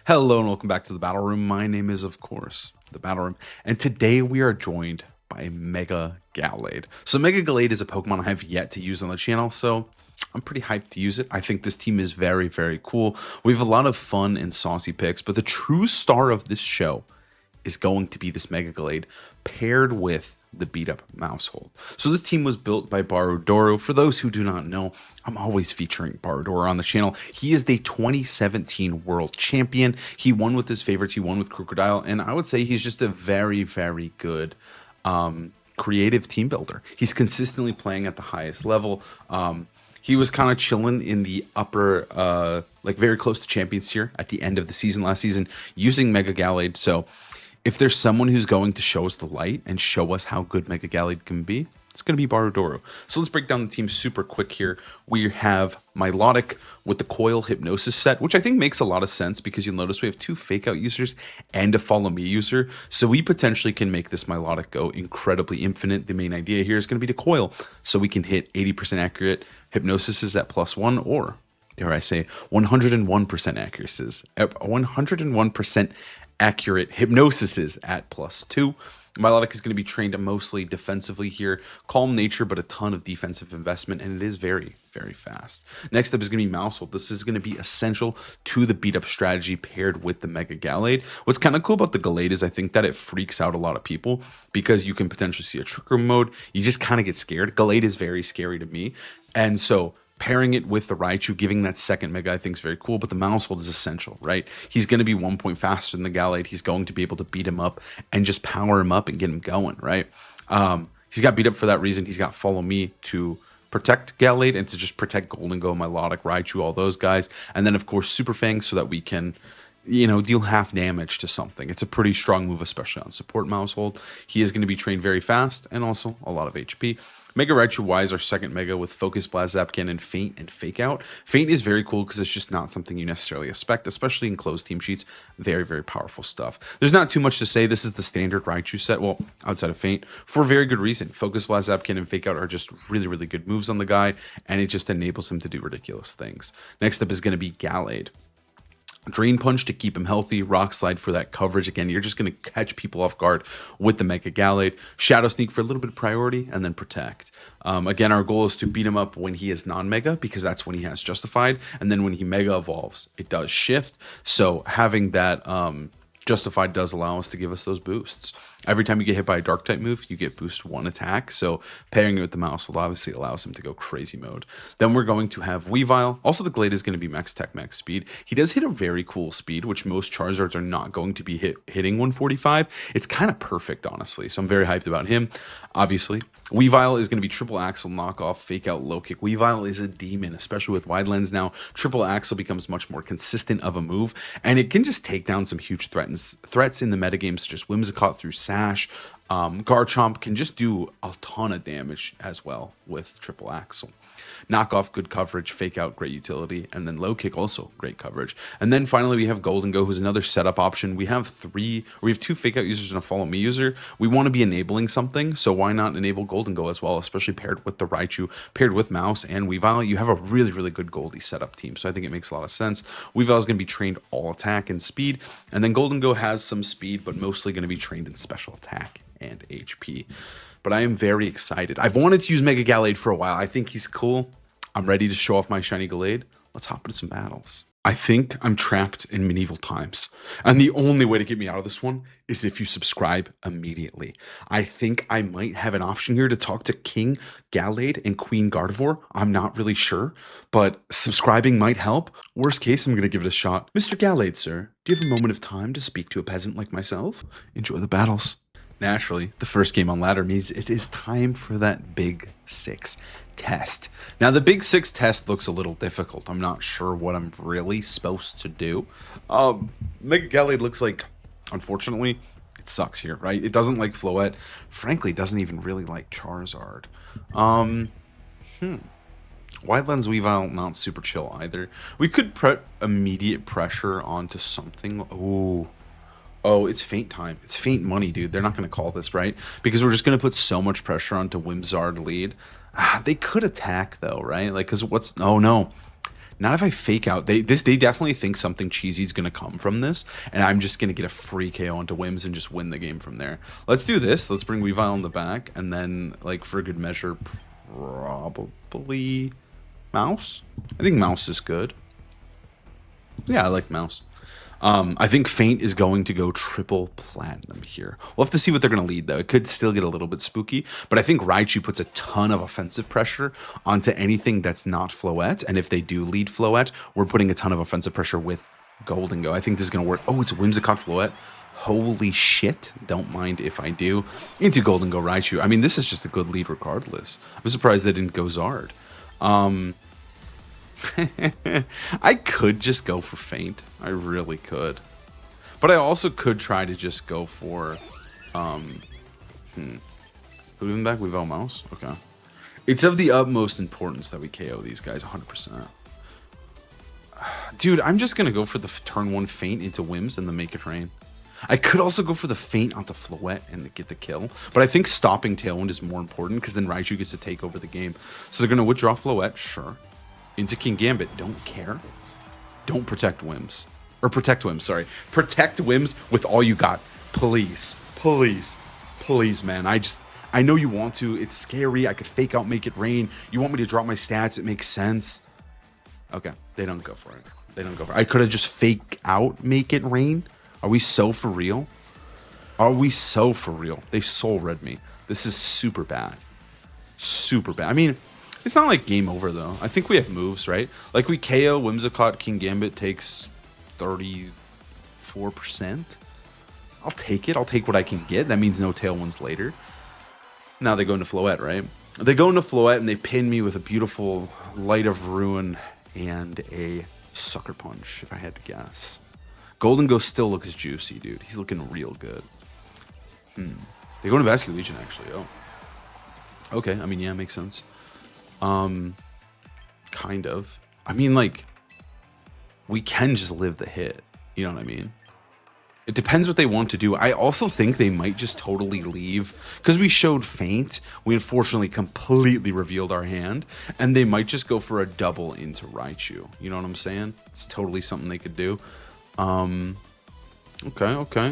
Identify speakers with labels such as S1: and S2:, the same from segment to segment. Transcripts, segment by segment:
S1: Hello and welcome back to the Battle Room. My name is, of course, the Battle Room, and today we are joined by Mega Gallade. So Mega Gallade is a Pokemon I have yet to use on the channel, so I'm pretty hyped to use it. I think this team is very, very cool. We have a lot of fun and saucy picks, but the true star of this show is going to be this Mega Gallade paired with the beat up Mousehold. So this team was built by Barodoro. For those who do not know, I'm always featuring Barodoro on the channel. He is the 2017 world champion. He won with his favorites. He won with Crocodile, and I would say he's just a very, very good creative team builder. He's consistently playing at the highest level. He was kind of chilling in the upper, like very close to champions tier at the end of the season last season using Mega Gallade. So if there's someone who's going to show us the light and show us how good Mega Gallade can be, it's going to be Barodoro. So let's break down the team super quick here. We have Milotic with the Coil Hypnosis set, which I think makes a lot of sense because you'll notice we have two Fake Out users and a Follow Me user. So we potentially can make this Milotic go incredibly infinite. The main idea here is going to be to Coil. So we can hit 80% accurate Hypnosis is at +1, or dare I say 101% accuracies. 101% accurate Hypnosis is at +2. Milotic is going to be trained mostly defensively here. Calm nature, but a ton of defensive investment, and it is very, very fast. Next up is going to be Mousehold. This is going to be essential to the beat-up strategy paired with the Mega Gallade. What's kind of cool about the Gallade is I think that it freaks out a lot of people because you can potentially see a Trick Room mode. You just kind of get scared. Gallade is very scary to me, and so pairing it with the Raichu, giving that second Mega, I think is very cool, but the Mousehold is essential, right? He's going to be 1 point faster than the Gallade. He's going to be able to beat him up and just power him up and get him going, right? He's got beat up for that reason. He's got Follow Me to protect Gallade and to just protect Golden Go, Milotic, Raichu, all those guys. And then, of course, Super Fang so that we can, you know, deal half damage to something. It's a pretty strong move, especially on support Mousehold. He is going to be trained very fast and also a lot of HP. Mega Raichu Y is our second Mega with Focus, Blast, Zap Cannon, Feint, and Fake Out. Feint is very cool because it's just not something you necessarily expect, especially in closed team sheets. Very, very powerful stuff. There's not too much to say. This is the standard Raichu set, well, outside of Feint, for a very good reason. Focus, Blast, Zap Cannon, and Fake Out are just really, really good moves on the guy, and it just enables him to do ridiculous things. Next up is going to be Gallade. Drain Punch to keep him healthy, Rock Slide for that coverage. Again, you're just going to catch people off guard with the Mega Gallade. Shadow Sneak for a little bit of priority, and then Protect. Again, our goal is to beat him up when he is non-Mega, because that's when he has Justified, and then when he Mega evolves, it does shift. So having that Justified does allow us to give us those boosts. Every time you get hit by a Dark type move, you get boost 1 attack. So pairing it with the Mousehold obviously allows him to go crazy mode. Then we're going to have Weavile. Also, the Glade is going to be max tech, max speed. He does hit a very cool speed, which most Charizards are not going to be hitting 145. It's kind of perfect, honestly. So I'm very hyped about him. Obviously, Weavile is going to be triple axle, knockoff, fake out, low kick. Weavile is a demon, especially with wide lens now. Triple axle becomes much more consistent of a move, and it can just take down some huge threats in the metagame, such as Whimsicott through Sash. Garchomp can just do a ton of damage as well with triple axle. Knockoff, good coverage. Fake out, great utility. And then low kick, also great coverage. And then finally, we have Golden Go, who's another setup option. We have two fake out users and a Follow Me user. We want to be enabling something, so why not enable Golden Go as well, especially paired with the Raichu, paired with Mouse and Weavile. You have a really, really good Goldie setup team, so I think it makes a lot of sense. Weavile is going to be trained all attack and speed, and then Golden Go has some speed, but mostly going to be trained in special attack and HP. But I am very excited. I've wanted to use Mega Gallade for a while. I think he's cool. I'm ready to show off my shiny Gallade. Let's hop into some battles. I think I'm trapped in medieval times, and the only way to get me out of this one is if you subscribe immediately. I think I might have an option here to talk to King Gallade and Queen Gardevoir. I'm not really sure, but subscribing might help. Worst case, I'm going to give it a shot. Mr. Gallade, sir, do you have a moment of time to speak to a peasant like myself? Enjoy the battles. Naturally, the first game on ladder means it is time for that Big 6 test. Now, the Big 6 test looks a little difficult. I'm not sure what I'm really supposed to do. Mega Gallade looks like, unfortunately, it sucks here, right? It doesn't like Floette. Frankly, it doesn't even really like Charizard. Wide Lens Weavile, not super chill either. We could put immediate pressure onto something. Ooh. Oh, it's Feint time. It's Feint money, dude. They're not going to call this, right? Because we're just going to put so much pressure onto Whimsard lead. They could attack, though, right? Like, because what's... Oh, no. Not if I fake out. They definitely think something cheesy is going to come from this, and I'm just going to get a free KO onto Wims and just win the game from there. Let's do this. Let's bring Weavile in the back, and then, like, for a good measure, probably Mouse. I think Mouse is good. Yeah, I like Mouse. I think Feint is going to go triple platinum here. We'll have to see what they're going to lead, though. It could still get a little bit spooky, but I think Raichu puts a ton of offensive pressure onto anything that's not Floette, and if they do lead Floette, we're putting a ton of offensive pressure with Golden Go. I think this is going to work. Oh, it's Whimsicott Floette. Holy shit. Don't mind if I do. Into Golden Go Raichu. I mean, this is just a good lead regardless. I'm surprised they didn't go Zard. I could just go for Feint. I really could. But I also could try to just go for Who even back? Weavile Mouse? Okay. It's of the utmost importance that we KO these guys 100%. Dude, I'm just gonna go for the turn 1 Feint into Wims and then make it rain. I could also go for the Feint onto Floette and get the kill, but I think stopping Tailwind is more important because then Raichu gets to take over the game. So they're gonna withdraw Floette, sure. Into King Gambit, don't care. Don't protect Wims. Or protect Wims, sorry. Protect Wims with all you got. Please. Please. Please, man. I know you want to. It's scary. I could fake out, make it rain. You want me to drop my stats. It makes sense. Okay. They don't go for it. They don't go for it. I could have just fake out, make it rain. Are we so for real? Are we so for real? They soul read me. This is super bad. Super bad. I mean, it's not like game over, though. I think we have moves, right? Like, we KO Whimsicott, King Gambit takes 34%. I'll take it. I'll take what I can get. That means no Tailwinds later. Now they go into Floette, right? They go into Floette, and they pin me with a beautiful Light of Ruin and a Sucker Punch, if I had to guess. Golden Ghost still looks juicy, dude. He's looking real good. They go into Vascular Legion, actually. Oh. Okay, I mean, yeah, makes sense. Kind of. I mean, like, we can just live the hit. You know what I mean? It depends what they want to do. I also think they might just totally leave. Because we showed Feint, we unfortunately completely revealed our hand. And they might just go for a double into Raichu. You know what I'm saying? It's totally something they could do. Okay.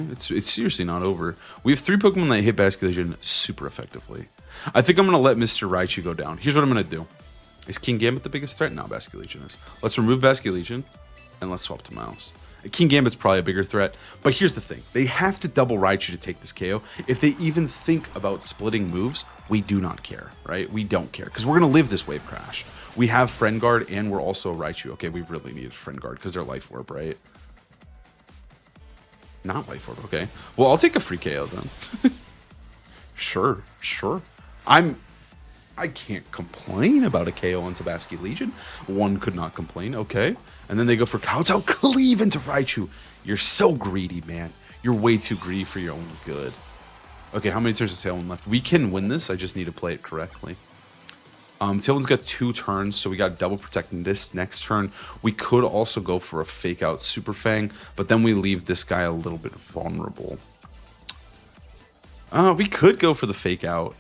S1: It's seriously not over. We have 3 Pokemon that hit Vascular Legion super effectively. I think I'm going to let Mr. Raichu go down. Here's what I'm going to do. Is King Gambit the biggest threat? No, Vascular Legion is. Let's remove Vascular Legion, and let's swap to Mouse. King Gambit's probably a bigger threat, but here's the thing. They have to double Raichu to take this KO. If they even think about splitting moves, we do not care, right? We don't care, because we're going to live this Wave Crash. We have Friend Guard, and we're also a Raichu. Okay, we really need Friend Guard, because they're Life Orb, right? Not Life Orb, okay. Well, I'll take a free KO then. Sure. I can't complain about a KO on Vascular Legion. One could not complain, okay. And then they go for Kowtow Cleave into Raichu. You're so greedy, man. You're way too greedy for your own good. Okay, how many turns does Tailwind left? We can win this, I just need to play it correctly. Tailwind's got 2 turns, so we got double protecting this next turn. We could also go for a fake out Super Fang, but then we leave this guy a little bit vulnerable. We could go for the fake out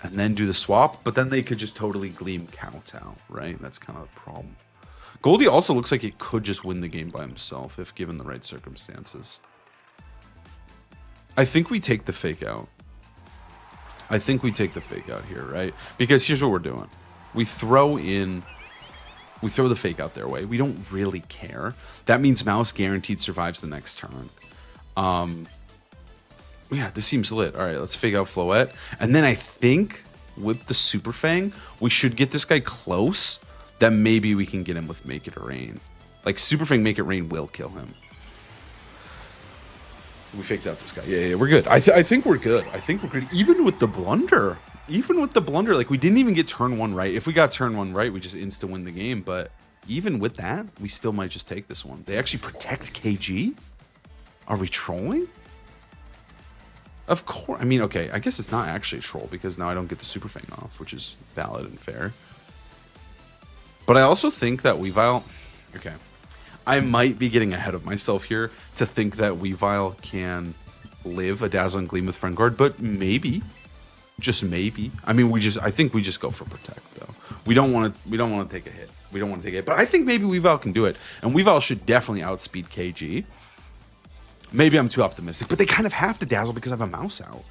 S1: and then do the swap, but then they could just totally Gleam Kowtow, right? That's kind of the problem. Goldie also looks like he could just win the game by himself if given the right circumstances. I think we take the fake out. I think we take the fake out here, right? Because here's what we're doing. We throw the fake out their way. We don't really care. That means Mouse guaranteed survives the next turn. Yeah, this seems lit. All right, let's fake out Floette. And then I think with the Super Fang, we should get this guy close. That maybe we can get him with Make It Rain. Like, Super Fang Make It Rain will kill him. We faked out this guy. Yeah, we're good. I think we're good. I think we're good. Even with the blunder. Like, we didn't even get turn 1 right. If we got turn 1 right, we just insta win the game. But even with that, we still might just take this one. They actually protect KG? Are we trolling? Of course. I mean, okay, I guess it's not actually a troll because now I don't get the Super Fang off, which is valid and fair. But I also think that Weavile... Okay. I might be getting ahead of myself here to think that Weavile can live a Dazzling Gleam with Friend Guard, but maybe. Just maybe. I mean, I think we just go for Protect, though. We don't want to take a hit. We don't want to take it. But I think maybe Weavile can do it. And Weavile should definitely outspeed KG. Maybe I'm too optimistic. But they kind of have to dazzle because I have a mouse out.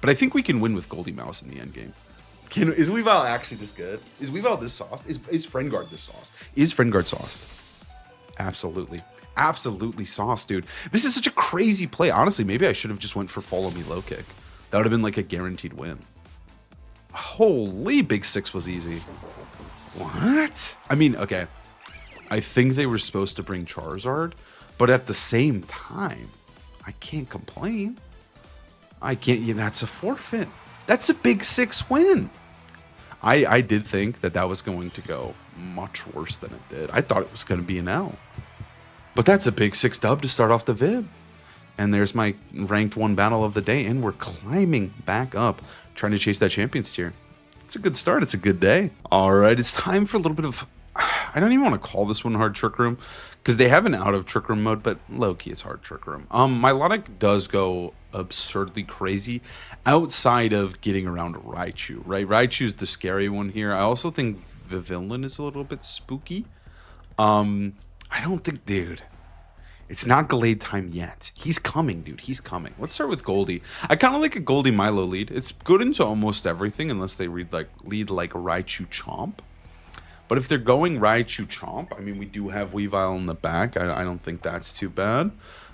S1: But I think we can win with Goldie Mouse in the end game. Is Weavile actually this good? Is Weavile this sauced? Is Friendguard this sauced? Is Friendguard sauced? Absolutely. Absolutely sauced, dude. This is such a crazy play. Honestly, maybe I should have just went for follow me low kick. That would have been like a guaranteed win. Holy, Big Six was easy. What? I mean, okay. I think they were supposed to bring Charizard, but at the same time, I can't complain. I can't. Yeah, that's a forfeit. That's a Big Six win. I did think that was going to go much worse than it did. I thought it was going to be an L. But that's a Big Six dub to start off the vid. And there's my ranked 1 battle of the day. And we're climbing back up, trying to chase that Champions tier. It's a good start. It's a good day. All right, it's time for a little bit of... I don't even want to call this one hard Trick Room, because they have an out of Trick Room mode, but low-key it's hard Trick Room. My Milotic does go absurdly crazy outside of getting around Raichu, right? Raichu's the scary one here. I also think Vivillin is a little bit spooky. I don't think, dude, it's not Gallade time yet. He's coming, dude. He's coming. Let's start with Goldie. I kind of like a Goldie Milo lead. It's good into almost everything unless they lead like Raichu Chomp. But if they're going Raichu Chomp, I mean, we do have Weavile in the back. I don't think that's too bad.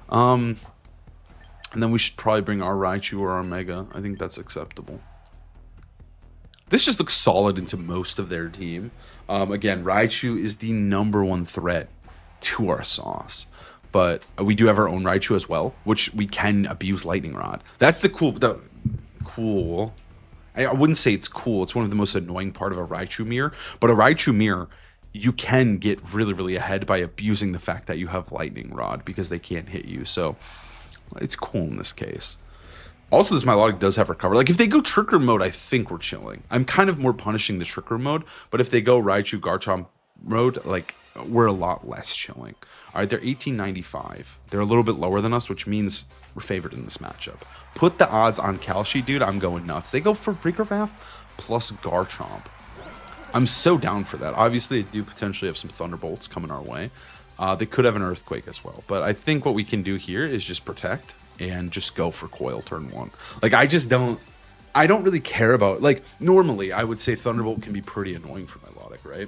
S1: And then we should probably bring our Raichu or our Mega. I think that's acceptable. This just looks solid into most of their team. Again, Raichu is the #1 threat to our sauce. But we do have our own Raichu as well, which we can abuse Lightning Rod. That's the cool... I wouldn't say it's cool. It's one of the most annoying part of a Raichu mirror. But a Raichu mirror, you can get really, really ahead by abusing the fact that you have Lightning Rod because they can't hit you. So it's cool in this case. Also, this Milotic does have Recover. Like, if they go Trick Room mode, I think we're chilling. I'm kind of more punishing the Trick Room mode. But if they go Raichu Garchomp mode, like, we're a lot less chilling. All right, they're 1895. They're a little bit lower than us, which means we're favored in this matchup. Put the odds on Kalshi, dude. I'm going nuts. They go for Rigoraph plus Garchomp. I'm so down for that. Obviously, they do potentially have some Thunderbolts coming our way. They could have an Earthquake as well. But I think what we can do here is just protect and just go for Coil turn 1. Like, I don't really care about... Like, normally, I would say Thunderbolt can be pretty annoying for Milotic, right?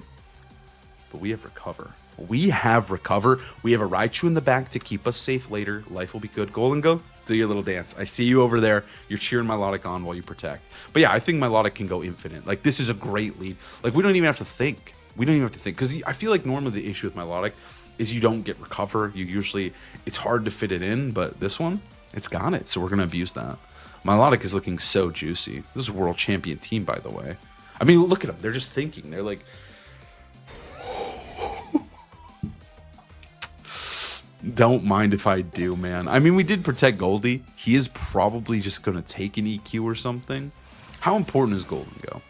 S1: But we have Recover. We have Recover. We have a Raichu in the back to keep us safe later. Life will be good. Golden Go, do your little dance. I see you over there. You're cheering Milotic on while you protect. But yeah, I think Milotic can go infinite. Like, this is a great lead. Like, we don't even have to think. We don't even have to think. Because I feel like normally the issue with Milotic is you don't get Recover. It's hard to fit it in. But this one, it's got it. So we're going to abuse that. Milotic is looking so juicy. This is a world champion team, by the way. I mean, look at them. They're just thinking. They're like... Don't mind if I do, man. I mean, we did protect Goldie. He is probably just going to take an EQ or something. How important is Golden Go?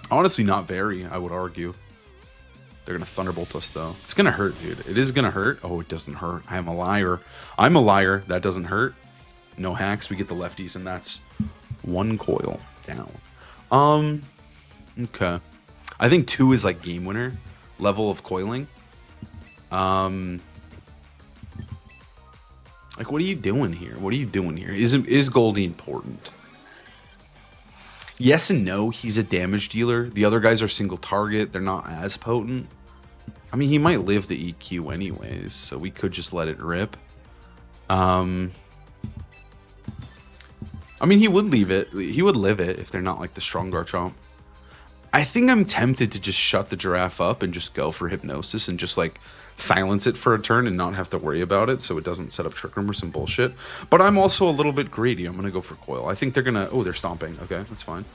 S1: Honestly, not very, I would argue. They're going to Thunderbolt us, though. It's going to hurt, dude. It is going to hurt. Oh, it doesn't hurt. I am a liar. I'm a liar. That doesn't hurt. No hacks. We get the lefties, and that's 1 coil down. Okay. I think 2 is like game winner level of coiling. Like, what are you doing here? What are you doing here? Is Goldie important? Yes and no. He's a damage dealer. The other guys are single target. They're not as potent. I mean, he might live the EQ anyways, so we could just let it rip. I mean, he would leave it. He would live it if they're not like the strong Garchomp. I think I'm tempted to just shut the Giraffe up and just go for Hypnosis and just like silence it for a turn and not have to worry about it so it doesn't set up Trick Room or some bullshit. But I'm also a little bit greedy. I'm going to go for Coil. I think they're going to... Oh, they're stomping. Okay, that's fine.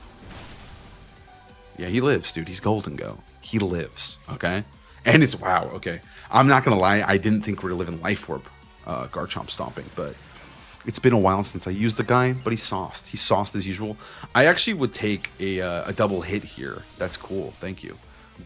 S1: Yeah, he lives, dude. He's Golden Go. He lives, okay? And it's... Wow, okay. I'm not going to lie. I didn't think we were living Life Orb Garchomp stomping, but it's been a while since I used the guy, but he's sauced. He's sauced as usual. I actually would take a double hit here. That's cool. Thank you.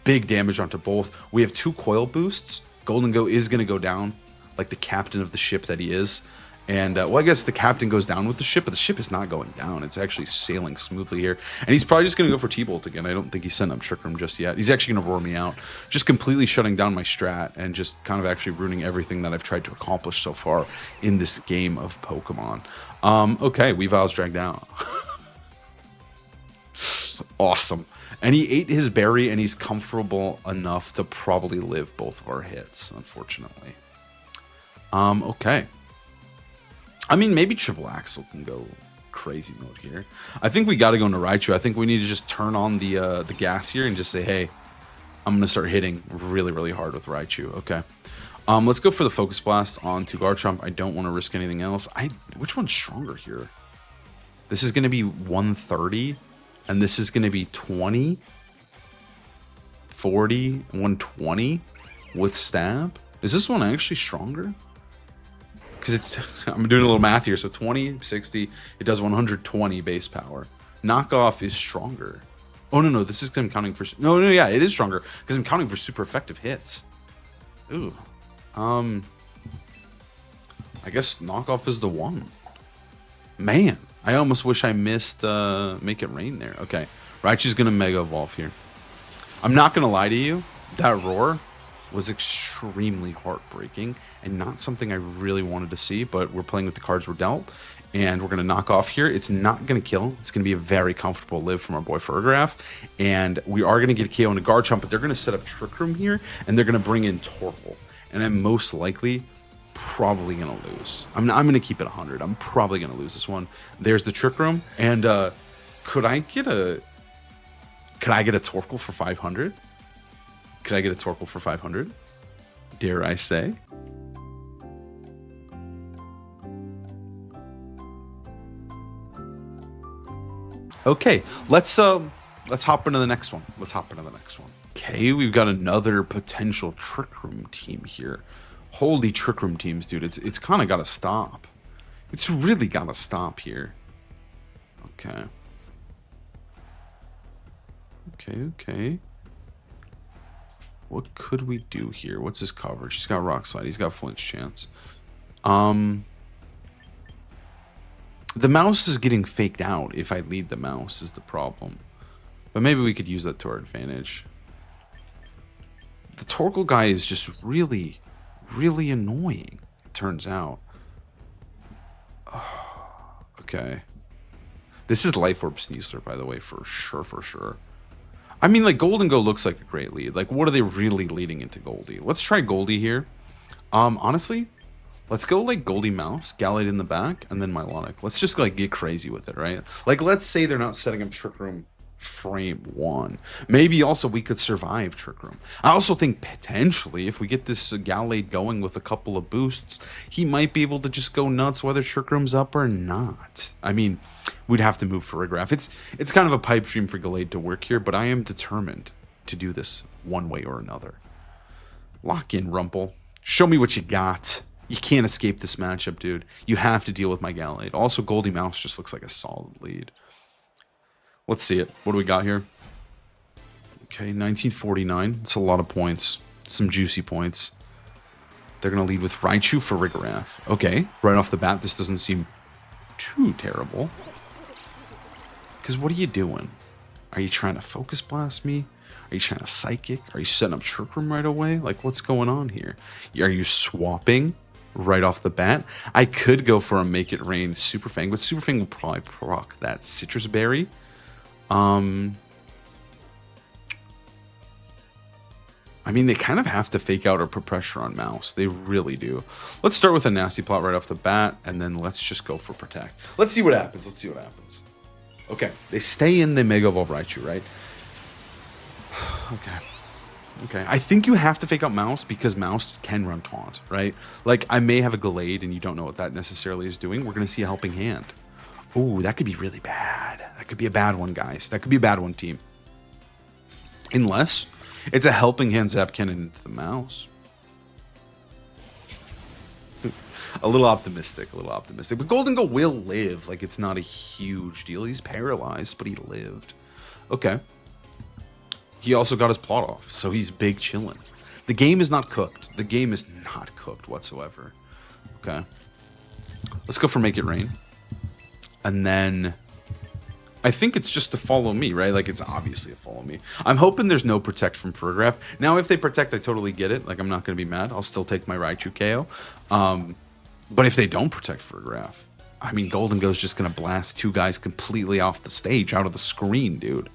S1: Big damage onto both. We have 2 Coil boosts. Golden Go is going to go down like the captain of the ship that he is. And, well, I guess the captain goes down with the ship, but the ship is not going down. It's actually sailing smoothly here. And he's probably just going to go for T-Bolt again. I don't think he's setting up Trick Room just yet. He's actually going to roar me out. Just completely shutting down my strat and just kind of actually ruining everything that I've tried to accomplish so far in this game of Pokemon. Okay, Weavile's dragged out. Awesome. And he ate his berry, and he's comfortable enough to probably live both of our hits, unfortunately. Okay. I mean, maybe Triple Axle can go crazy mode here. I think we got to go into Raichu. I think we need to just turn on the gas here and just say, hey, I'm going to start hitting really, really hard with Raichu. Okay. Let's go for the Focus Blast onto Garchomp. I don't want to risk anything else. Which one's stronger here? This is going to be 130, and this is going to be 20, 40, 120 with Stab. Is this one actually stronger? Because it's, I'm doing a little math here. So 20, 60, it does 120 base power. Knockoff is stronger. Oh, no, this is because I'm counting for, no, yeah, it is stronger because I'm counting for super effective hits. Ooh. I guess knockoff is the one. Man, I almost wish I missed Make It Rain there. Okay, Raichu's going to Mega Evolve here. I'm not going to lie to you. That roar was extremely heartbreaking and not something I really wanted to see, but we're playing with the cards we're dealt, and we're going to knock off here. It's not going to kill. It's going to be a very comfortable live from our boy Fergraph, and we are going to get a KO into Garchomp, but they're going to set up Trick Room here, and they're going to bring in Torkoal, and I'm most likely probably going to lose. I'm going to keep it 100. I'm probably going to lose this one. There's the Trick Room, and could I get a Torkoal for 500? Could I get a Torkoal for 500? Dare I say? Okay, let's hop into the next one. Okay, we've got another potential Trick Room team here. Holy Trick Room teams, dude. It's kind of got to stop. It's really got to stop here. Okay. Okay. What could we do here? What's his coverage? He's got Rock Slide. He's got Flinch Chance. The mouse is getting faked out if I lead the mouse is the problem. But maybe we could use that to our advantage. The Torkoal guy is just really, really annoying, it turns out. Okay. This is Life Orb Sneasler, by the way, for sure. I mean, like, Golden Go looks like a great lead. Like, what are they really leading into Goldie? Let's try Goldie here. Honestly, let's go, like, Goldie Mouse, Gallade in the back, and then Milotic. Let's just, like, get crazy with it, right? Like, let's say they're not setting up Trick Room frame 1. Maybe also we could survive Trick Room. I also think potentially if we get this Gallade going with a couple of boosts, he might be able to just go nuts whether Trick Room's up or not. I mean, we'd have to move for a graph. It's kind of a pipe dream for Gallade to work here, but I am determined to do this one way or another. Lock in, Rumple. Show me what you got. You can't escape this matchup, dude. You have to deal with my Gallade. Also, Goldie Mouse just looks like a solid lead. Let's see it. What do we got here? Okay, 1949. It's a lot of points. Some juicy points. They're going to lead with Raichu for Rigorath. Okay, right off the bat, this doesn't seem too terrible. Because what are you doing? Are you trying to Focus Blast me? Are you trying to Psychic? Are you setting up Trick Room right away? Like, what's going on here? Are you swapping right off the bat? I could go for a Make It Rain Super Fang, but Super Fang will probably proc that Citrus Berry. I mean, they kind of have to fake out or put pressure on Mouse. They really do. Let's start with a Nasty Plot right off the bat, and then let's just go for Protect. Let's see what happens. Okay, they stay in the Mega Evolve Raichu, right? Okay. I think you have to fake out Mouse because Mouse can run Taunt, right? Like, I may have a Gallade, and you don't know what that necessarily is doing. We're going to see a Helping Hand. Ooh, that could be really bad. That could be a bad one, guys. That could be a bad one, team. Unless it's a Helping Hand Zap Cannon into the Mouse. a little optimistic. But Golden Go will live. Like, it's not a huge deal. He's paralyzed, but he lived. Okay. He also got his plot off, so he's big chillin'. The game is not cooked. The game is not cooked whatsoever. Okay. Let's go for Make It Rain. And then I think it's just to follow me, right? Like, it's obviously a follow me. I'm hoping there's no protect from Ferrograph. Now, if they protect, I totally get it. Like, I'm not going to be mad. I'll still take my Raichu KO. But if they don't protect Ferrograph, I mean, Golden Go's just going to blast two guys completely off the stage, out of the screen, dude.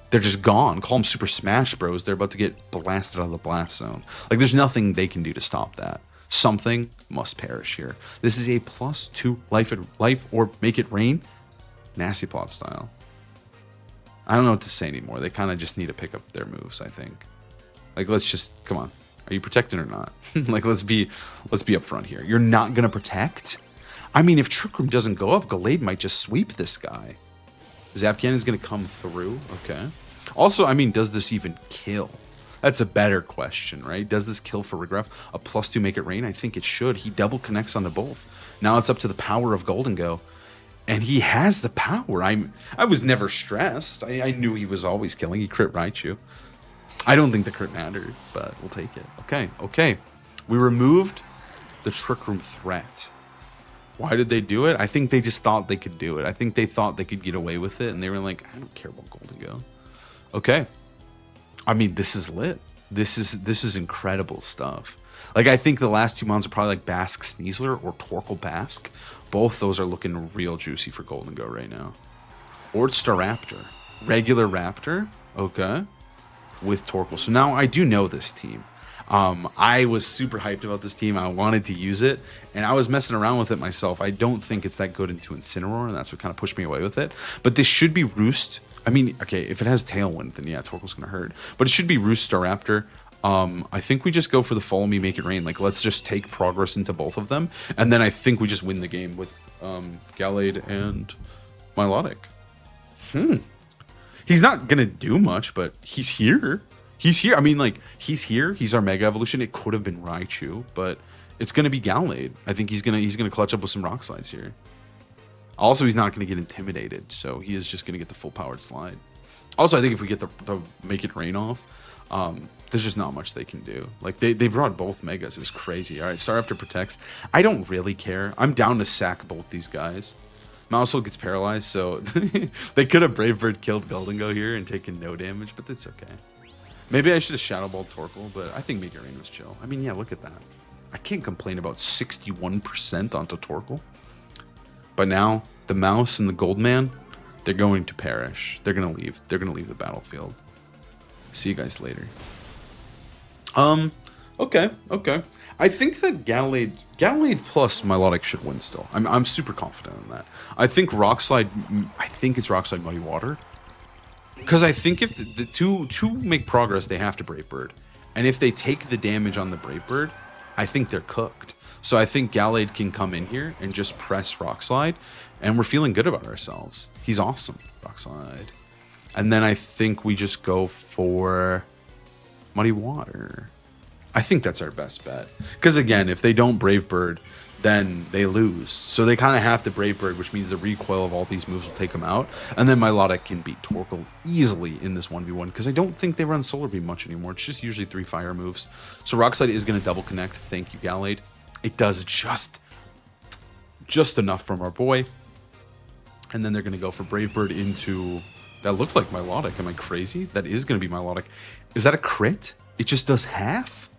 S1: They're just gone. Call them Super Smash Bros. They're about to get blasted out of the blast zone. Like, there's nothing they can do to stop that. Something must perish here. This is a +2 life or Make It Rain. Nasty Plot style. I don't know what to say anymore. They kind of just need to pick up their moves, I think. Like, let's just, come on. Are you protecting or not? Like, let's be upfront here. You're not going to protect? I mean, if Trick Room doesn't go up, Gallade might just sweep this guy. Zapcan is going to come through. Okay. Also, I mean, does this even kill? That's a better question, right? Does this kill Ferrograph? A +2 Make It Rain? I think it should. He double connects onto both. Now it's up to the power of Golden Go. And he has the power. I was never stressed. I knew he was always killing. He crit Raichu. I don't think the crit mattered, but we'll take it. Okay. We removed the Trick Room threat. Why did they do it? I think they just thought they could do it. I think they thought they could get away with it, and they were like, I don't care about Golden Go. Okay. I mean, this is lit. This is incredible stuff. Like, I think the last two mons are probably like Basque Sneasler or Torkoal Basque. Both those are looking real juicy for Golden Go right now. Or Staraptor. Regular Raptor. Okay. With Torkoal. So now I do know this team. I was super hyped about this team. I wanted to use it, and I was messing around with it myself. I don't think it's that good into Incineroar, and that's what kind of pushed me away with it. But this should be Roost. I mean, okay, if it has Tailwind, then yeah, Torkoal's going to hurt. But it should be Roost Staraptor. I think we just go for the Follow Me, Make It Rain. Like, let's just take progress into both of them, and then I think we just win the game with Gallade and Milotic. He's not going to do much, but he's here. He's here. I mean, like, he's here. He's our Mega Evolution. It could have been Raichu, but it's going to be Gallade. I think he's gonna clutch up with some Rock Slides here. Also, he's not going to get intimidated, so he is just going to get the full powered slide. Also, I think if we get the Make It Rain off, there's just not much they can do. Like, they brought both Megas. It was crazy. All right, Staraptor protects. I don't really care. I'm down to sack both these guys. Mawile gets paralyzed, so they could have Brave Bird killed Golden Go here and taken no damage, but that's okay. Maybe I should have Shadow Balled Torkoal, but I think Make It Rain was chill. I mean, yeah, look at that. I can't complain about 61% onto Torkoal. But now, the Mouse and the Goldman, they're going to perish. They're going to leave. They're going to leave the battlefield. See you guys later. Okay. I think that Gallade plus Milotic should win still. I'm super confident in that. I think it's Rock Slide Muddy Water. Because I think if the two make progress, they have to Brave Bird. And if they take the damage on the Brave Bird, I think they're cooked. So I think Gallade can come in here and just press Rock Slide, and we're feeling good about ourselves. He's awesome, Rock Slide. And then I think we just go for Muddy Water. I think that's our best bet. Because again, if they don't Brave Bird, then they lose. So they kind of have to Brave Bird, which means the recoil of all these moves will take them out. And then Milotic can beat Torkoal easily in this 1v1, because I don't think they run Solar Beam much anymore. It's just usually 3 fire moves. So Rock Slide is going to double connect. Thank you, Gallade. It does just enough from our boy. And then they're going to go for Brave Bird into... That looked like Milotic. Am I crazy? That is going to be Milotic. Is that a crit? It just does half?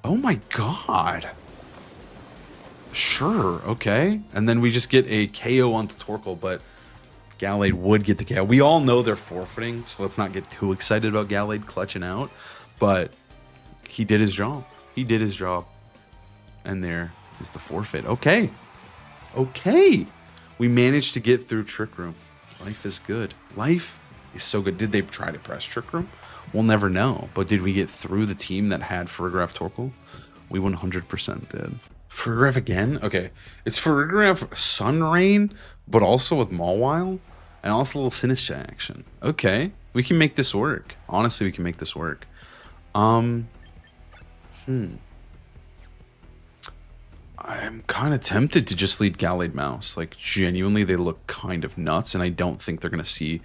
S1: Oh my god. Sure, okay. And then we just get a KO onto Torkoal, but Gallade would get the KO. We all know they're forfeiting, so let's not get too excited about Gallade clutching out. But he did his job. He did his job. And there is the forfeit. Okay. We managed to get through Trick Room. Life is good. Life is so good. Did they try to press Trick Room? We'll never know. But did we get through the team that had Ferrograph Torkoal? We 100% did. Ferrograph again? Okay. It's Ferrograph Sunrain, but also with Mawile, and also a little Sinistra action. Okay. We can make this work. Honestly, we can make this work. I'm kind of tempted to just lead Gallade Mouse. Like, genuinely, they look kind of nuts, and I don't think they're going to see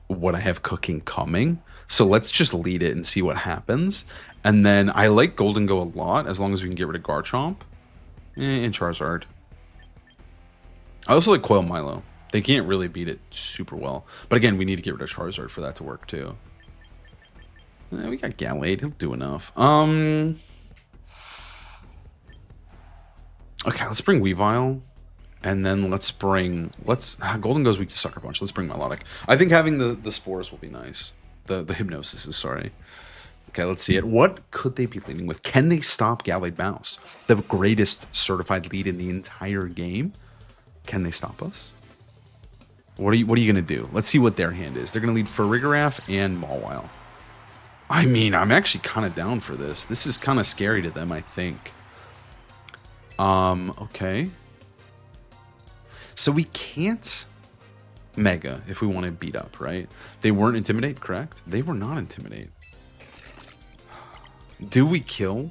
S1: what I have cooking coming. So let's just lead it and see what happens. And then I like Golden Go a lot, as long as we can get rid of Garchomp and Charizard. I also like Coil Milo. They can't really beat it super well. But again, we need to get rid of Charizard for that to work too. We got Gallade. He'll do enough. Okay, let's bring Weavile. And then let's bring... Golden goes weak to Sucker Punch. Let's bring Milotic. I think having the Spores will be nice. The Hypnosis is, sorry. Okay, let's see it. What could they be leading with? Can they stop Gallade Bounce? The greatest certified lead in the entire game? Can they stop us? What are you gonna do? Let's see what their hand is. They're gonna lead Farigiraf and Mawile. I mean, I'm actually kind of down for this. This is kind of scary to them, I think. Okay. So we can't Mega if we want to beat up, right? They weren't Intimidate, correct? They were not Intimidate. Do we kill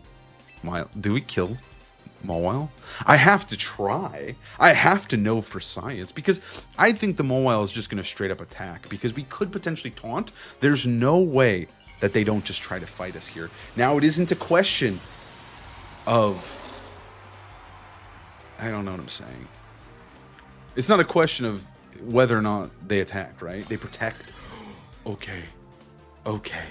S1: Mawile? I have to try. I have to know for science, because I think the Mawile is just going to straight up attack, because we could potentially taunt. There's no way that they don't just try to fight us here. Now, it isn't a question of... I don't know what I'm saying. It's not a question of whether or not they attack, right? They protect. Okay. Okay.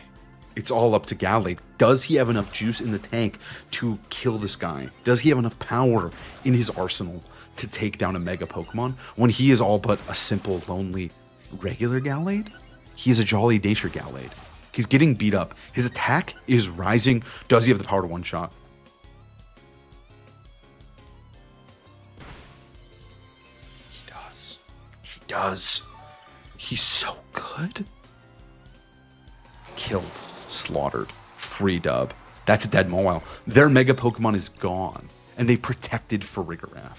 S1: It's all up to Gallade. Does he have enough juice in the tank to kill this guy? Does he have enough power in his arsenal to take down a Mega Pokemon when he is all but a simple, lonely, regular Gallade? He is a jolly nature Gallade. He's getting beat up. His attack is rising. Does he have the power to one-shot? He does. He does. He's so good. Killed. Slaughtered. Free dub. That's a dead Mawile. Their Mega Pokemon is gone. And they protected Farigiraf.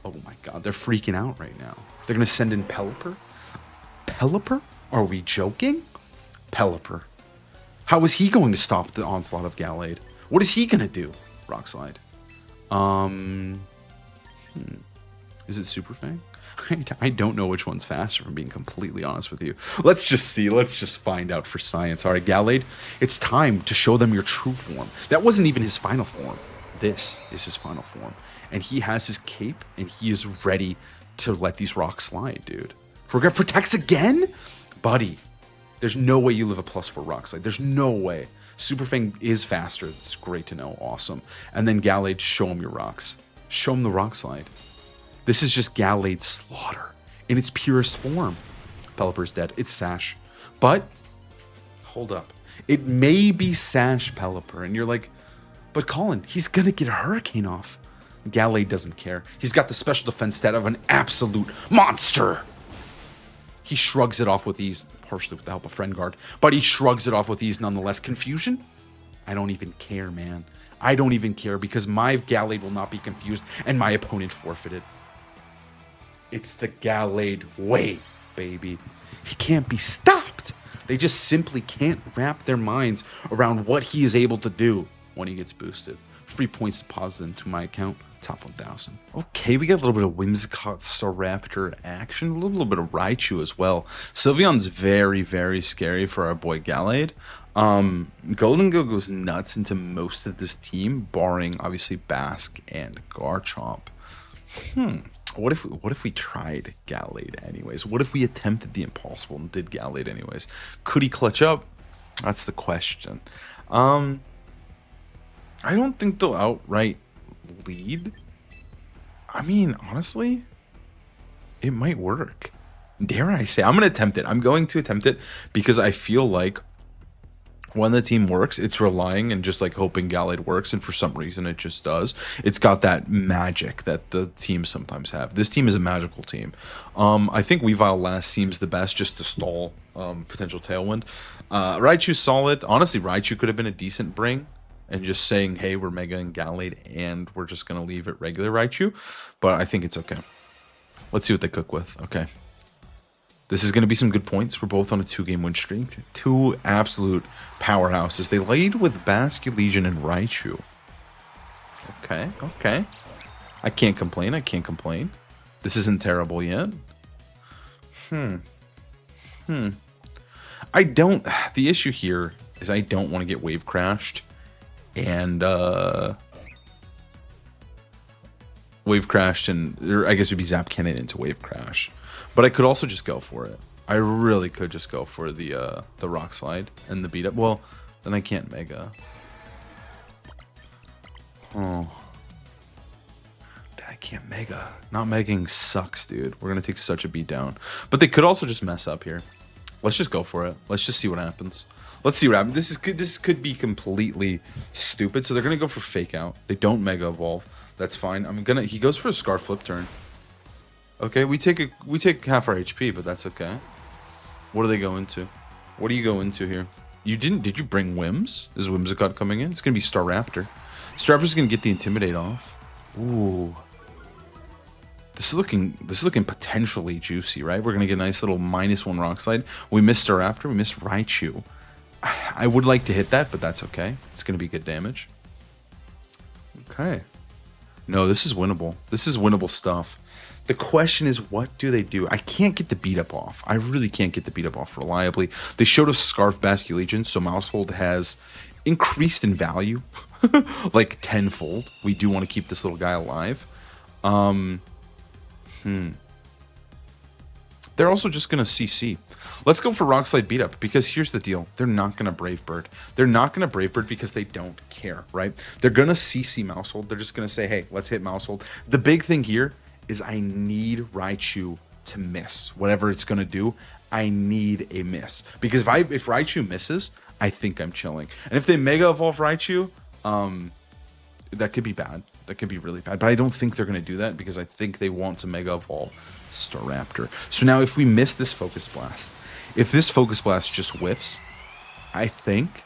S1: Oh my god, they're freaking out right now. They're going to send in Pelipper? Pelipper? Are we joking? Pelipper. How is he going to stop the onslaught of Gallade? What is he going to do? Rock Slide. Is it Super Fang? I don't know which one's faster, if I'm being completely honest with you. Let's just see. Let's just find out for science. All right, Gallade, it's time to show them your true form. That wasn't even his final form. This is his final form. And he has his cape, and he is ready to let these rocks slide, dude. Farigiraf protects again? Buddy, there's no way you live a +4 rock slide. There's no way. Super Fang is faster. It's great to know. Awesome. And then Gallade, show him your rocks. Show him the rock slide. This is just Gallade's slaughter in its purest form. Pelipper's dead. It's Sash. But, hold up. It may be Sash Pelipper. And you're like, but Colin, he's going to get a Hurricane off. Gallade doesn't care. He's got the special defense stat of an absolute monster. He shrugs it off with ease, partially with the help of Friend Guard. But he shrugs it off with ease nonetheless. Confusion? I don't even care, man. I don't even care, because my Gallade will not be confused and my opponent forfeited. It's the Gallade way, baby. He can't be stopped. They just simply can't wrap their minds around what he is able to do when he gets boosted. Free points deposited into my account. Top 1,000. Okay, we got a little bit of Whimsicott Staraptor action. A little bit of Raichu as well. Sylveon's very, very scary for our boy Gallade. Golden Go goes nuts into most of this team, barring obviously Basque and Garchomp. What if we tried Gallade anyways? What if we attempted the impossible and did Gallade anyways? Could he clutch up? That's the question. I don't think they'll outright lead. I mean, honestly, it might work. Dare I say? I'm going to attempt it. I'm going to attempt it because I feel like when the team works, it's relying and just like hoping Gallade works, and for some reason it just does. It's got that magic that the teams sometimes have. This team is a magical team. I think Weavile last seems the best just to stall potential Tailwind. Raichu's solid. Honestly, Raichu could have been a decent bring, and just saying, hey, we're Mega and Gallade, and we're just going to leave it regular Raichu. But I think it's okay. Let's see what they cook with. Okay. This is going to be some good points. We're both on a 2-game win streak. Two absolute powerhouses. They laid with Basculegion and Raichu. Okay, okay. I can't complain. I can't complain. This isn't terrible yet. I don't... The issue here is I don't want to get wave crashed. And, well, Wave Crashed, or I guess it would be Zap Cannon into Wave Crash. But I could also just go for it. I really could just go for the Rock Slide and the beat up. Well, then I can't Mega. Oh. I can't Mega. Not Megaing sucks, dude. We're going to take such a beat down. But they could also just mess up here. Let's just go for it. Let's just see what happens. Let's see what happens. This could be completely stupid. So they're going to go for Fake Out. They don't Mega Evolve. That's fine. He goes for a Scar Flip Turn. Okay, we take half our HP, but that's okay. What do they go into? What do you go into here? Did you bring Whims? Is Whimsicott coming in? It's going to be Staraptor. Staraptor's going to get the Intimidate off. Ooh. This is looking potentially juicy, right? We're going to get a nice little -1 Rock Slide. We missed Staraptor. We missed Raichu. I would like to hit that, but that's okay. It's going to be good damage. Okay. No, this is winnable. This is winnable stuff. The question is, what do they do? I can't get the beat up off. I really can't get the beat up off reliably. They showed us Scarf Basculation, so Mousehold has increased in value like tenfold. We do want to keep this little guy alive. They're also just going to CC. Let's go for Rock Slide beat up, because here's the deal. They're not going to Brave Bird. They're not going to Brave Bird because they don't care, right? They're going to CC Mousehold. They're just going to say, hey, let's hit Mousehold. The big thing here is I need Raichu to miss. Whatever it's going to do, I need a miss. Because if Raichu misses, I think I'm chilling. And if they Mega Evolve Raichu, that could be bad. That could be really bad. But I don't think they're going to do that, because I think they want to Mega Evolve Staraptor. So now if we miss this Focus Blast, if this Focus Blast just whiffs, I think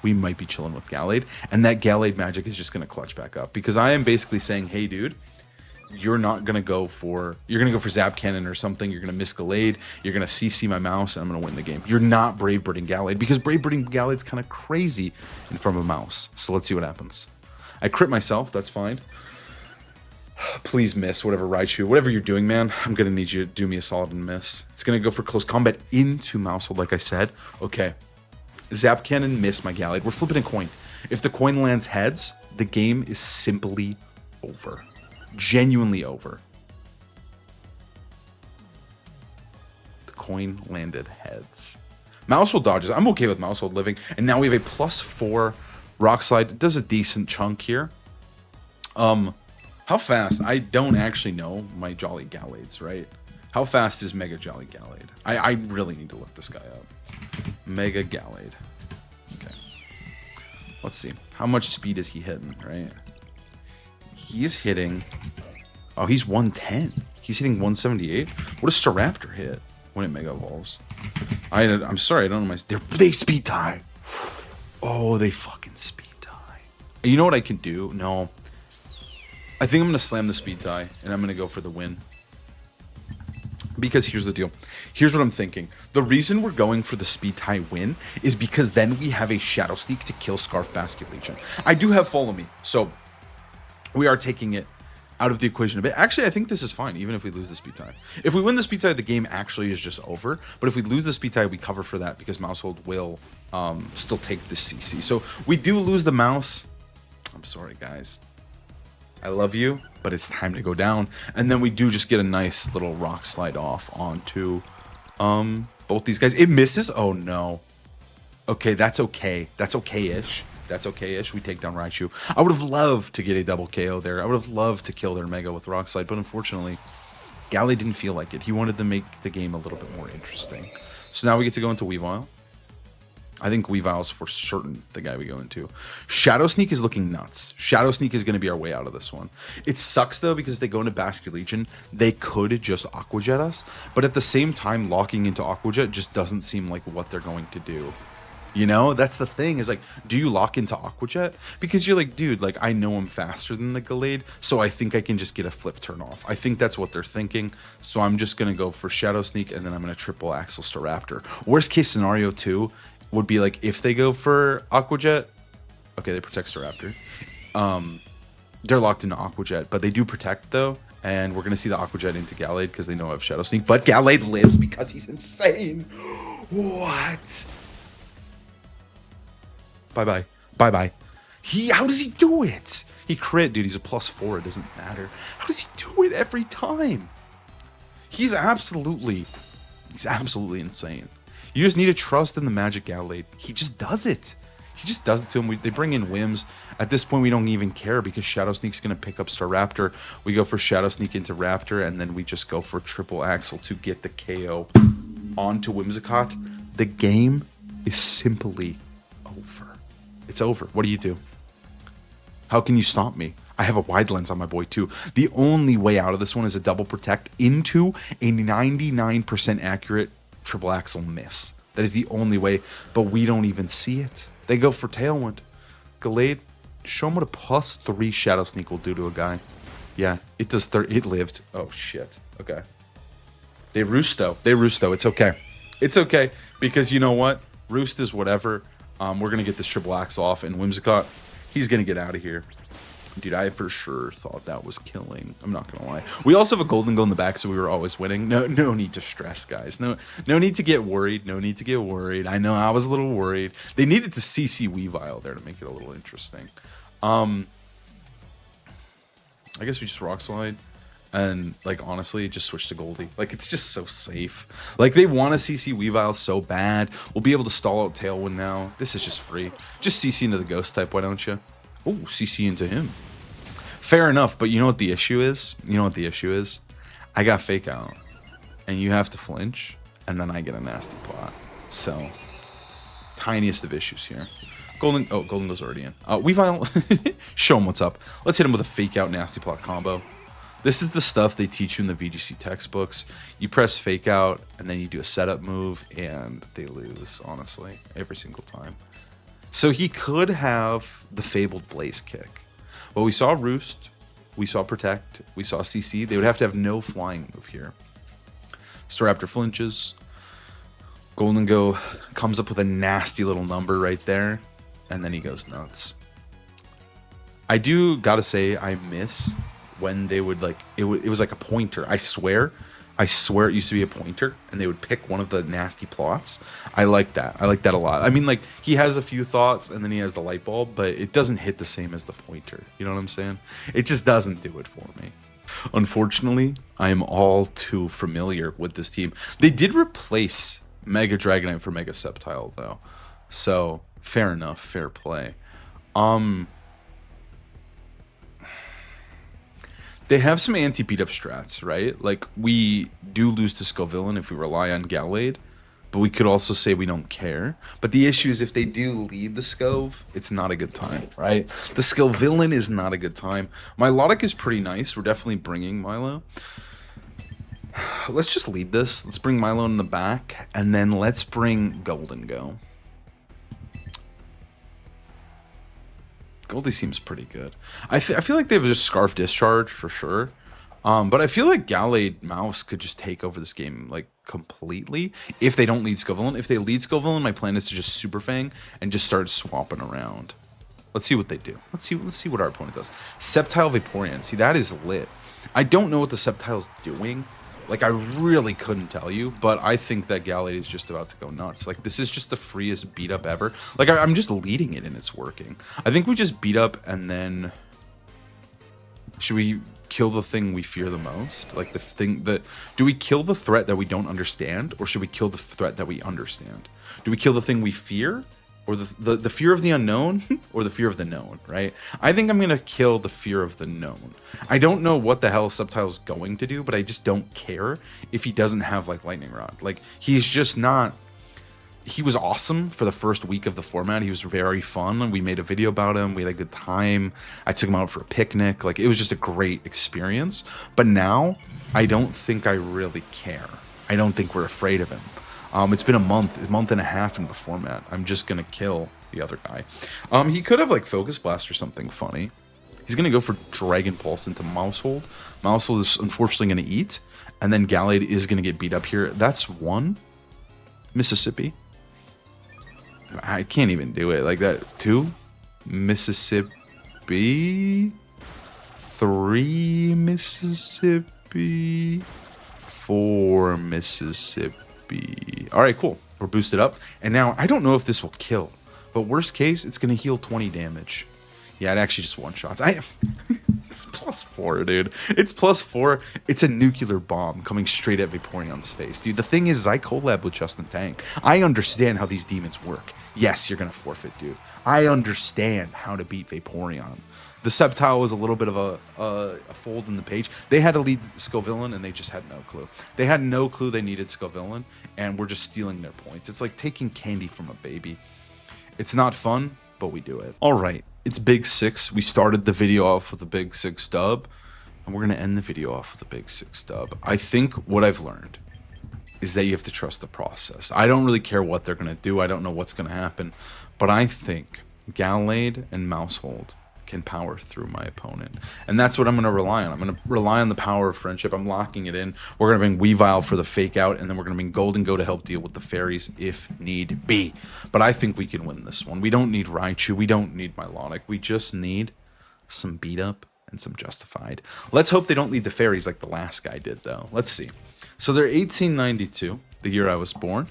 S1: we might be chilling with Gallade. And that Gallade magic is just going to clutch back up. Because I am basically saying, hey, dude, you're going to go for Zap Cannon or something. You're going to miss Gallade. You're going to CC my mouse, and I'm going to win the game. You're not Brave Birding Gallade, because Brave Birding Gallade's kind of crazy in front of a mouse. So let's see what happens. I crit myself. That's fine. Please miss whatever Raichu, whatever you're doing, man. I'm going to need you to do me a solid and miss. It's going to go for Close Combat into Mousehold, like I said. Okay. Zap Cannon, miss my Gallade. We're flipping a coin. If the coin lands heads, the game is simply over. Genuinely over. The coin landed heads. Mousehold dodges. I'm okay with Mousehold living. And now we have a +4 Rock Slide. It does a decent chunk here. How fast? I don't actually know my Jolly Gallades, right? How fast is Mega Jolly Gallade? I really need to look this guy up. Mega Gallade. Okay. Let's see. How much speed is he hitting, right? He's hitting... Oh, he's 110. He's hitting 178. What does Staraptor hit when it Mega Evolves? I'm sorry, I don't know my... They speed tie. Oh, they fucking speed tie. You know what I can do? No. I think I'm going to slam the speed tie, and I'm going to go for the win. Because here's the deal. Here's what I'm thinking. The reason we're going for the speed tie win is because then we have a Shadow Sneak to kill Scarf Basculation. I do have Follow Me, so we are taking it out of the equation a bit. Actually, I think this is fine, even if we lose the speed tie. If we win the speed tie, the game actually is just over. But if we lose the speed tie, we cover for that, because Mousehold will still take the CC. So we do lose the mouse. I'm sorry, guys. I love you, but it's time to go down. And then we do just get a nice little Rock Slide off onto both these guys. It misses. Oh, no. Okay, that's okay. That's okay-ish. That's okay-ish. We take down Raichu. I would have loved to get a double KO there. I would have loved to kill their Mega with Rock Slide, but unfortunately, Gallade didn't feel like it. He wanted to make the game a little bit more interesting. So now we get to go into Weavile. I think Weavile's for certain the guy we go into. Shadow Sneak is looking nuts. Shadow Sneak is going to be our way out of this one. It sucks, though, because if they go into Basculation, they could just Aqua Jet us. But at the same time, locking into Aqua Jet just doesn't seem like what they're going to do. You know, that's the thing, is like, do you lock into Aqua Jet? Because you're like, dude, like, I know I'm faster than the Gallade, so I think I can just get a flip turn off. I think that's what they're thinking. So I'm just going to go for Shadow Sneak, and then I'm going to triple Axle Staraptor. Worst case scenario, too, would be like if they go for Aqua Jet. Okay, they protect Staraptor. They're locked into Aqua Jet, but they do protect, though. And we're going to see the Aqua Jet into Gallade because they know I have Shadow Sneak. But Gallade lives because he's insane. What? Bye-bye. Bye-bye. How does he do it? He crit, dude. He's a +4. It doesn't matter. How does he do it every time? He's absolutely insane. You just need to trust in the Magic Gallade. He just does it. He just does it to him. They bring in Whims. At this point, we don't even care because Shadow Sneak's going to pick up Staraptor. We go for Shadow Sneak into Raptor, and then we just go for Triple Axle to get the KO onto Whimsicott. The game is simply over. It's over. What do? How can you stop me? I have a wide lens on my boy too. The only way out of this one is a double protect into a 99% accurate triple axle miss. That is the only way, but we don't even see it. They go for Tailwind. Gallade, show them what a +3 Shadow Sneak will do to a guy. Yeah, it does. It lived. Oh shit. Okay. They roost though. It's okay. It's okay because you know what? Roost is whatever. We're gonna get this triple axle off, and Whimsicott, he's gonna get out of here. Dude, I for sure thought that was killing. I'm not gonna lie. We also have a golden goal in the back, so we were always winning. No need to stress, guys. No need to get worried. No need to get worried. I know I was a little worried. They needed to CC Weavile there to make it a little interesting. I guess we just Rock Slide. And, like, honestly, just switch to Goldie. Like, it's just so safe. Like, they want to CC Weavile so bad. We'll be able to stall out Tailwind now. This is just free. Just CC into the Ghost type, why don't you? Oh, CC into him. Fair enough, but you know what the issue is? I got Fake Out. And you have to flinch. And then I get a nasty plot. So, tiniest of issues here. Golden goes already in. Weavile, show him what's up. Let's hit him with a Fake Out nasty plot combo. This is the stuff they teach you in the VGC textbooks. You press Fake Out, and then you do a setup move, and they lose, honestly, every single time. So he could have the fabled Blaze Kick. But we saw Roost, we saw Protect, we saw CC. They would have to have no flying move here. Staraptor flinches. Golden Go comes up with a nasty little number right there, and then he goes nuts. I do gotta say, I miss when they would like it was like a pointer. I swear it used to be a pointer, and they would pick one of the nasty plots. I like that a lot. I mean, like, he has a few thoughts and then he has the light bulb, but it doesn't hit the same as the pointer. You know what I'm saying? It just doesn't do it for me. Unfortunately, I am all too familiar with this team. They did replace Mega Dragonite for Mega Sceptile though, so fair enough, fair play. They have some anti-beat-up strats, right? Like, we do lose to Scovillain if we rely on Gallade, but we could also say we don't care. But the issue is if they do lead the Scove, it's not a good time, right? The Scovillain is not a good time. Milotic is pretty nice. We're definitely bringing Milo. Let's just lead this. Let's bring Milo in the back, and then let's bring Golden Go. Goldie seems pretty good. I feel like they have just Scarf Discharge for sure. But I feel like Gallade Mouse could just take over this game, like, completely if they don't lead Scovillain. If they lead Scovillain, my plan is to just Super Fang and just start swapping around. Let's see what they do. Let's see what our opponent does. Sceptile Vaporeon. See, that is lit. I don't know what the Sceptile's doing. Like, I really couldn't tell you, but I think that Gallade is just about to go nuts. Like, this is just the freest beat up ever. Like, I'm just leading it and it's working. I think we just beat up and then... Should we kill the thing we fear the most? Like, the thing that... Do we kill the threat that we don't understand? Or should we kill the threat that we understand? Do we kill the thing we fear? Or the fear of the unknown? Or the fear of the known, right? I think I'm going to kill the fear of the known. I don't know what the hell Sceptile's going to do, but I just don't care if he doesn't have, like, Lightning Rod. Like, he's just not... He was awesome for the first week of the format. He was very fun. We made a video about him. We had a good time. I took him out for a picnic. Like, it was just a great experience. But now, I don't think I really care. I don't think we're afraid of him. It's been a month and a half into the format. I'm just going to kill the other guy. He could have, like, Focus Blast or something funny. He's going to go for Dragon Pulse into Mousehold. Mousehold is unfortunately going to eat. And then Gallade is going to get beat up here. That's one. Mississippi. I can't even do it like that. 2 Mississippi, 3 Mississippi, 4 Mississippi. All right, cool. We're boosted up. And now I don't know if this will kill, but worst case, it's going to heal 20 damage. Yeah, it actually just one-shots. It's +4, dude. It's +4. It's a nuclear bomb coming straight at Vaporeon's face. Dude, the thing is I collab with Justin Tang. I understand how these demons work. Yes, you're going to forfeit, dude. I understand how to beat Vaporeon. The Sceptile was a little bit of a fold in the page. They had to lead Scovillain, and they just had no clue. They had no clue they needed Scovillain, and we're just stealing their points. It's like taking candy from a baby. It's not fun, but we do it. All right, it's Big 6. We started the video off with a Big 6 dub, and we're going to end the video off with a Big 6 dub. I think what I've learned is that you have to trust the process. I don't really care what they're going to do. I don't know what's going to happen, but I think Gallade and Mousehold can power through my opponent, and that's what I'm going to rely on. I'm going to rely on the power of friendship. I'm locking it in. We're going to bring Weavile for the fake out, and then we're going to bring Golden Go to help deal with the fairies if need be. But I think we can win this one. We don't need Raichu. We don't need Milotic. We just need some beat up and some justified. Let's hope they don't lead the fairies like the last guy did, though. Let's see. So they're 1892, the year I was born.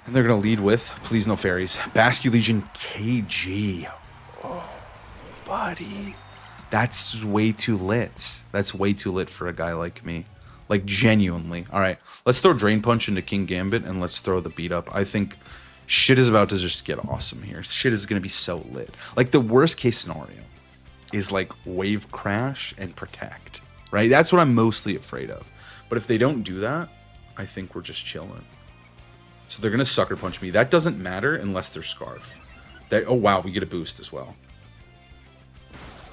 S1: And they're going to lead with, please no fairies, Basculegion KG. Oh, buddy. That's way too lit. That's way too lit for a guy like me. Like, genuinely. All right, let's throw Drain Punch into King Gambit, and let's throw the beat up. I think shit is about to just get awesome here. Shit is going to be so lit. Like, the worst case scenario is, like, Wave Crash and Protect, right? That's what I'm mostly afraid of. But if they don't do that, I think we're just chilling. So they're going to Sucker Punch me. That doesn't matter unless they're Scarf. Oh, wow, we get a boost as well.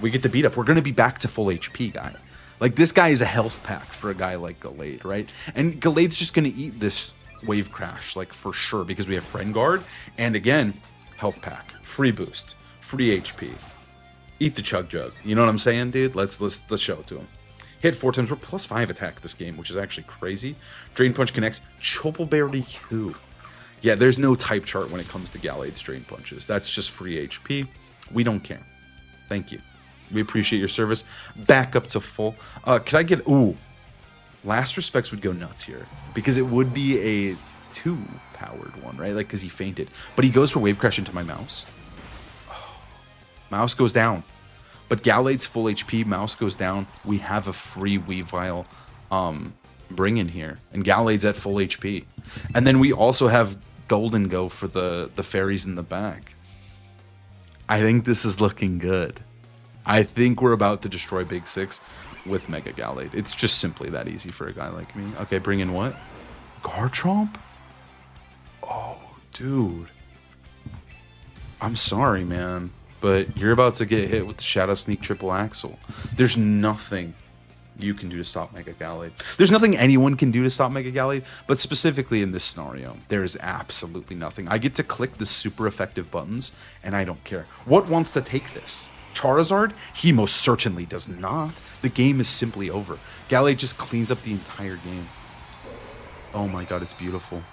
S1: We get the beat up. We're going to be back to full HP, guy. Like, this guy is a health pack for a guy like Gallade, right? And Gallade's just going to eat this Wave Crash, like, for sure, because we have Friend Guard. And again, health pack, free boost, free HP. Eat the Chug Jug. You know what I'm saying, dude? Let's show it to him. Hit 4 times. We're +5 attack this game, which is actually crazy. Drain Punch connects. Choppleberry Q. Yeah, there's no type chart when it comes to Gallade's Drain Punches. That's just free HP. We don't care. Thank you. We appreciate your service. Back up to full. Could I get... Ooh. Last Respects would go nuts here. Because it would be a 2-powered one, right? Like, because he fainted. But he goes for Wave Crash into my Mouse. Oh. Mouse goes down. But Gallade's full HP. Mouse goes down. We have a free Weavile bring in here. And Gallade's at full HP. And then we also have Golden Go for the fairies in the back. I think this is looking good. I think we're about to destroy Big 6 with Mega Gallade. It's just simply that easy for a guy like me. Okay, bring in what? Garchomp? Oh, dude. I'm sorry, man, but you're about to get hit with the Shadow Sneak Triple Axle. There's nothing you can do to stop Mega Gallade. There's nothing anyone can do to stop Mega Gallade, but specifically in this scenario, there is absolutely nothing. I get to click the super effective buttons, and I don't care. What wants to take this? Charizard? He most certainly does not. The game is simply over. Gallade just cleans up the entire game. Oh my god, it's beautiful.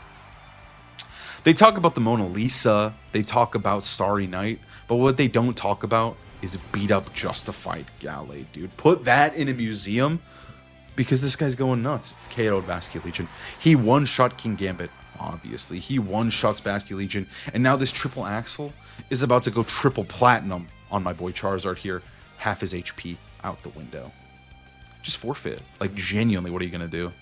S1: They talk about the Mona Lisa, they talk about Starry Night, but what they don't talk about is beat up justified Gallade, dude. Put that in a museum, because this guy's going nuts. KO'd Basculegion. He one-shot King Gambit, obviously. He one-shots Basculegion, and now this triple axle is about to go triple platinum on my boy Charizard here. Half his HP out the window. Just forfeit. Like, genuinely, what are you going to do?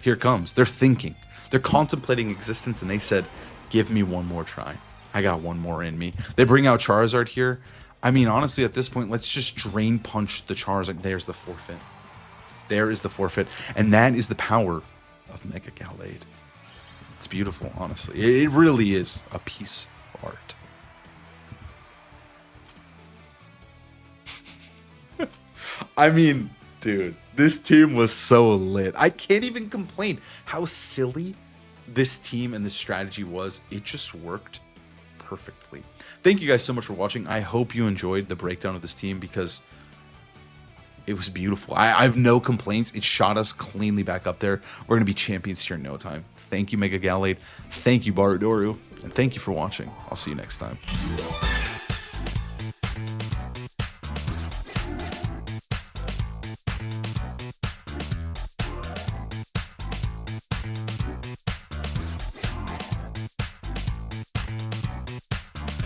S1: Here it comes. They're thinking. They're contemplating existence, and they said, give me one more try. I got one more in me. They bring out Charizard here. I mean, honestly, at this point, let's just Drain Punch the Charizard. There's the forfeit. There is the forfeit. And that is the power of Mega Gallade. It's beautiful, honestly. It really is a piece of art. I mean, dude, this team was so lit. I can't even complain how silly this team and this strategy was. It just worked perfectly. Thank you guys so much for watching. I hope you enjoyed the breakdown of this team because it was beautiful. I have no complaints. It shot us cleanly back up there. We're going to be champions here in no time. Thank you, Mega Gallade. Thank you, Barudoru. And thank you for watching. I'll see you next time.